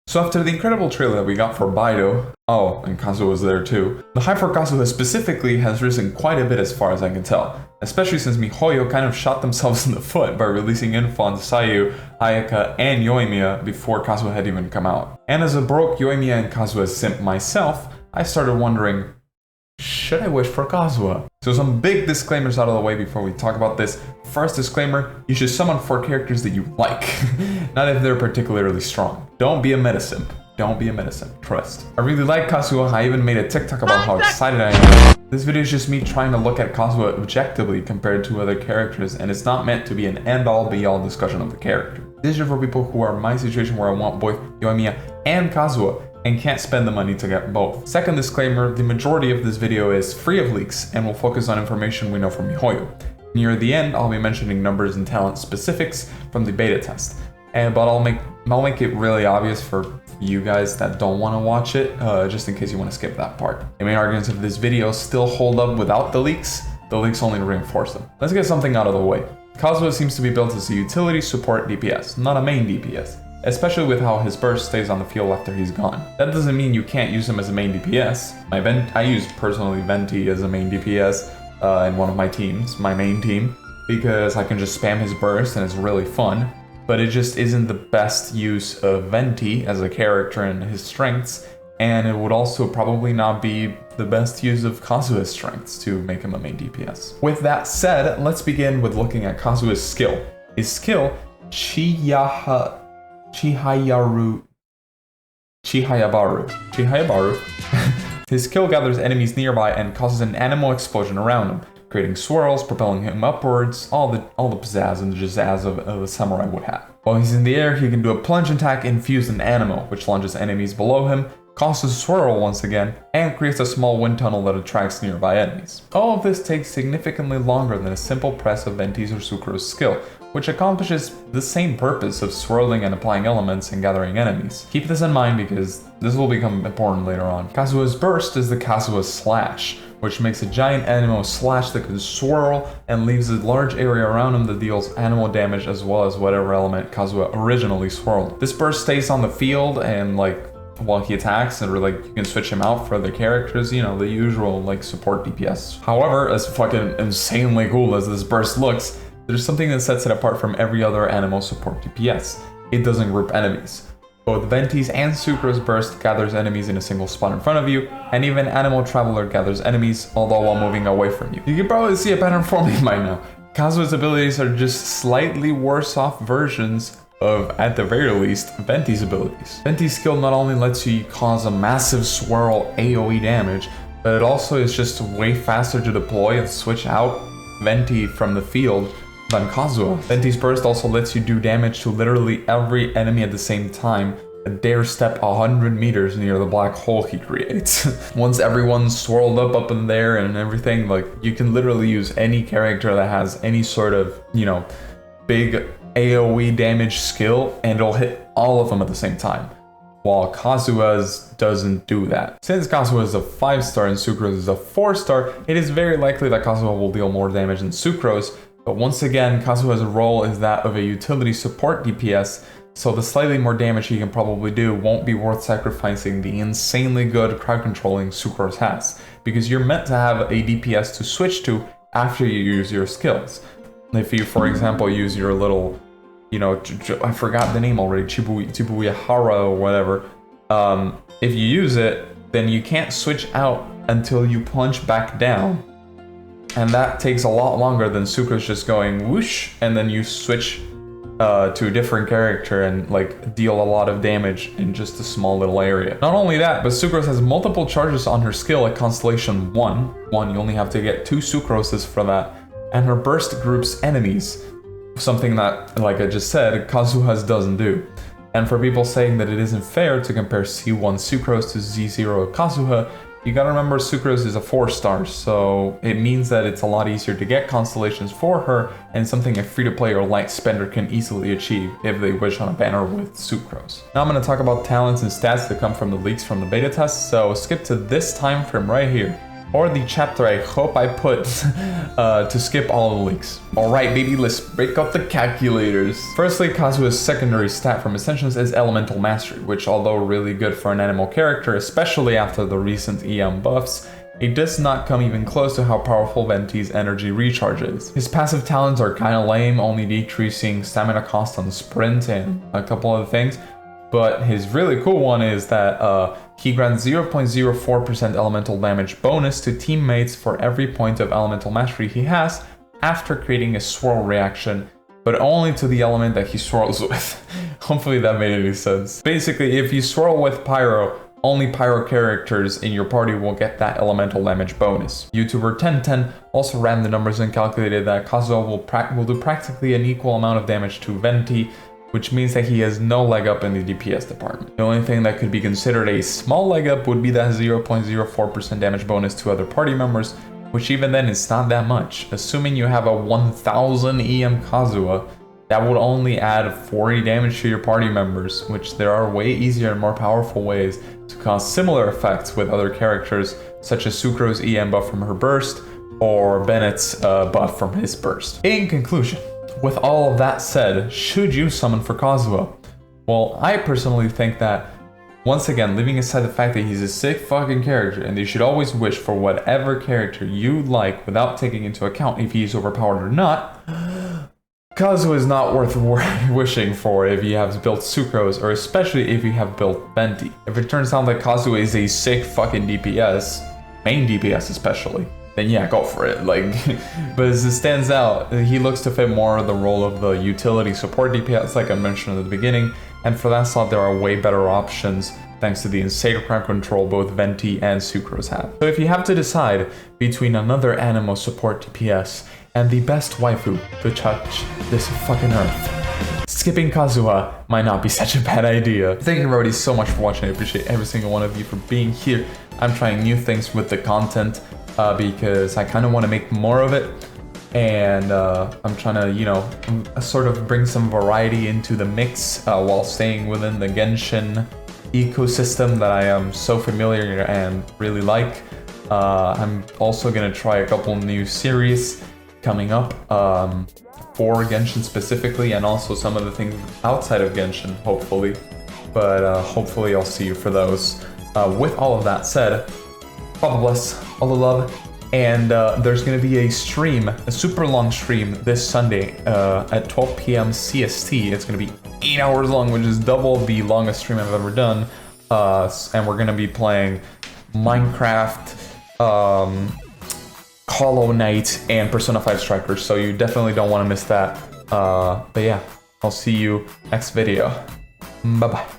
So after the incredible trailer that we got for Baido, oh, and Kazuha was there too, the hype for Kazuha specifically has risen quite a bit as far as I can tell, especially since MiHoYo kind of shot themselves in the foot by releasing info on Sayu, Ayaka, and Yoimiya before Kazuha had even come out. And as a broke Yoimiya and Kazuha simp myself, I started wondering, should I wish for Kazuha? So some big disclaimers out of the way before we talk about this. First disclaimer, you should summon 4 characters that you like, not if they're particularly strong. Don't be a metasimp. Don't be a metasimp, trust. I really like Kazuha, I even made a TikTok about how excited I am. This video is just me trying to look at Kazuha objectively compared to other characters, and it's not meant to be an end-all be-all discussion of the character. This is just for people who are in my situation where I want both Yoimiya and Kazuha, and can't spend the money to get both. Second disclaimer, the majority of this video is free of leaks and will focus on information we know from MiHoYo. Near the end, I'll be mentioning numbers and talent specifics from the beta test, but I'll make it really obvious for you guys that don't want to watch it, just in case you want to skip that part. The main arguments of this video still hold up without the leaks only reinforce them. Let's get something out of the way. Kazuha seems to be built as a utility support DPS, not a main DPS. Especially with how his burst stays on the field after he's gone. That doesn't mean you can't use him as a main DPS. I use personally Venti as a main DPS in one of my teams, my main team, because I can just spam his burst and it's really fun, but it just isn't the best use of Venti as a character and his strengths, and it would also probably not be the best use of Kazuha's strengths to make him a main DPS. With that said, let's begin with looking at Kazuha's skill. His skill, Chihayabaru. His skill gathers enemies nearby and causes an animal explosion around him, creating swirls, propelling him upwards, all the pizzazz and jazzazz of a samurai would have. While he's in the air, he can do a plunge attack infused in animal, which launches enemies below him, causes a swirl once again, and creates a small wind tunnel that attracts nearby enemies. All of this takes significantly longer than a simple press of Venti's or Sucro's skill, which accomplishes the same purpose of swirling and applying elements and gathering enemies. Keep this in mind because this will become important later on. Kazuha's burst is the Kazuha slash, which makes a giant animal slash that can swirl and leaves a large area around him that deals animal damage as well as whatever element Kazuha originally swirled. This burst stays on the field and while he attacks, and you can switch him out for other characters, you know, the usual support DPS. However, as fucking insanely cool as this burst looks, there's something that sets it apart from every other animal support DPS. It doesn't group enemies. Both Venti's and Sucro's burst gathers enemies in a single spot in front of you, and even Animal Traveler gathers enemies, although while moving away from you. You can probably see a pattern forming by now. Kazuha's abilities are just slightly worse off versions of, at the very least, Venti's abilities. Venti's skill not only lets you cause a massive swirl AoE damage, but it also is just way faster to deploy and switch out Venti from the field than Kazuha. Venti's burst also lets you do damage to literally every enemy at the same time and dare step 100 meters near the black hole he creates. Once everyone's swirled up in there and everything, you can literally use any character that has any sort of, big AoE damage skill and it'll hit all of them at the same time, while Kazuha's doesn't do that. Since Kazuha is a 5-star and Sucro's is a 4-star, it is very likely that Kazuha will deal more damage than Sucro's. But once again, Kazuha's role is that of a utility support DPS, so the slightly more damage he can probably do won't be worth sacrificing the insanely good crowd controlling Sucro's has, because you're meant to have a DPS to switch to after you use your skills. If you, for example, use your little, I forgot the name already, Chibuyahara or whatever, if you use it, then you can't switch out until you plunge back down. And that takes a lot longer than Sucro's just going whoosh, and then you switch to a different character and deal a lot of damage in just a small little area. Not only that, but Sucro's has multiple charges on her skill at Constellation 1. You only have to get 2 Sucroses for that. And her burst groups enemies, something that, like I just said, Kazuha's doesn't do. And for people saying that it isn't fair to compare C1 Sucrose to Z0 Kazuha, you gotta remember Sucro's is a 4-star, so it means that it's a lot easier to get constellations for her, and something a free-to-play or light spender can easily achieve if they wish on a banner with Sucro's. Now I'm gonna talk about talents and stats that come from the leaks from the beta test, so skip to this time frame right here. or the chapter I hope I put to skip all the leaks. Alright baby, let's break up the calculators. Firstly, Kazuha's secondary stat from Ascensions is Elemental Mastery, which although really good for an animal character, especially after the recent EM buffs, it does not come even close to how powerful Venti's energy recharge is. His passive talents are kinda lame, only decreasing stamina cost on sprint and a couple other things. But his really cool one is that he grants 0.04% elemental damage bonus to teammates for every point of elemental mastery he has after creating a swirl reaction, but only to the element that he swirls with. Hopefully that made any sense. Basically, if you swirl with Pyro, only Pyro characters in your party will get that elemental damage bonus. YouTuber 1010 also ran the numbers and calculated that Kazuha will do practically an equal amount of damage to Venti, which means that he has no leg up in the DPS department. The only thing that could be considered a small leg up would be that 0.04% damage bonus to other party members, which even then is not that much. Assuming you have a 1000 EM Kazuha, that would only add 40 damage to your party members, which there are way easier and more powerful ways to cause similar effects with other characters, such as Sucro's EM buff from her burst, or Bennett's buff from his burst. In conclusion, with all of that said, should you summon for Kazuha? Well, I personally think that, once again, leaving aside the fact that he's a sick fucking character and you should always wish for whatever character you like without taking into account if he's overpowered or not, Kazuha is not worth wishing for if you have built Sucrose, or especially if you have built Venti. If it turns out that Kazuha is a sick fucking DPS, main DPS especially, then yeah, go for it. Like, but as it stands out, he looks to fit more the role of the utility support DPS, like I mentioned at the beginning, and for that slot there are way better options thanks to the insane crowd control both Venti and Sucrose have. So if you have to decide between another Animo support DPS and the best waifu to touch this fucking earth, skipping Kazuha might not be such a bad idea. Thank you everybody so much for watching. I appreciate every single one of you for being here. I'm trying new things with the content because I kind of want to make more of it, and I'm trying to, you know, sort of bring some variety into the mix while staying within the Genshin ecosystem that I am so familiar and really like. I'm also gonna try a couple new series coming up for Genshin specifically, and also some of the things outside of Genshin, hopefully. But hopefully I'll see you for those. With all of that said, Papa bless, all the love, and there's gonna be a stream, a super long stream this Sunday at 12 p.m. CST. It's gonna be 8 hours long, which is double the longest stream I've ever done. And we're gonna be playing Minecraft, Hollow Knight, and Persona 5 Strikers, so you definitely don't want to miss that. But yeah, I'll see you next video. Bye bye.